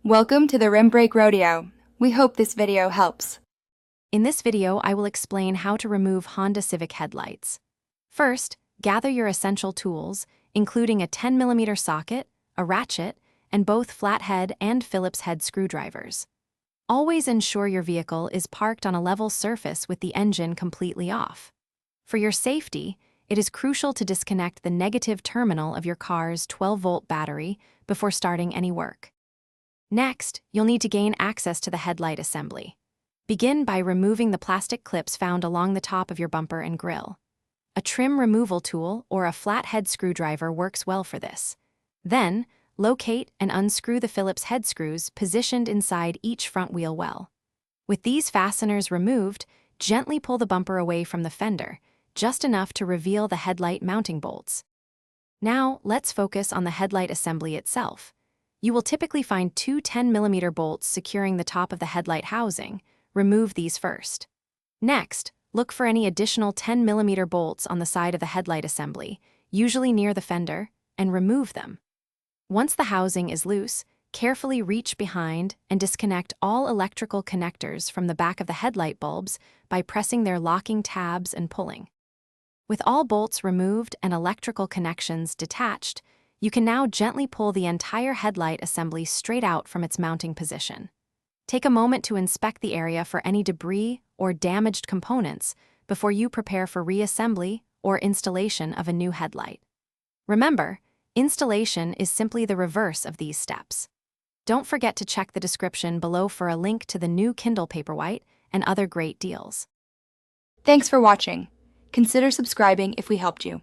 Welcome to the Rim Break Rodeo. We hope this video helps. In this video, I will explain how to remove Honda Civic headlights. First, gather your essential tools, including a 10mm socket, a ratchet, and both flathead and Phillips head screwdrivers. Always ensure your vehicle is parked on a level surface with the engine completely off. For your safety, it is crucial to disconnect the negative terminal of your car's 12-volt battery before starting any work. Next, you'll need to gain access to the headlight assembly. Begin by removing the plastic clips found along the top of your bumper and grille. A trim removal tool or a flathead screwdriver works well for this. Then, locate and unscrew the Phillips head screws positioned inside each front wheel well. With these fasteners removed, gently pull the bumper away from the fender, just enough to reveal the headlight mounting bolts. Now, let's focus on the headlight assembly itself. You will typically find two 10mm bolts securing the top of the headlight housing. Remove these first. Next, look for any additional 10mm bolts on the side of the headlight assembly, usually near the fender, and remove them. Once the housing is loose, carefully reach behind and disconnect all electrical connectors from the back of the headlight bulbs by pressing their locking tabs and pulling. With all bolts removed and electrical connections detached, you can now gently pull the entire headlight assembly straight out from its mounting position. Take a moment to inspect the area for any debris or damaged components before you prepare for reassembly or installation of a new headlight. Remember, installation is simply the reverse of these steps. Don't forget to check the description below for a link to the new Kindle Paperwhite and other great deals. Thanks for watching. Consider subscribing if we helped you.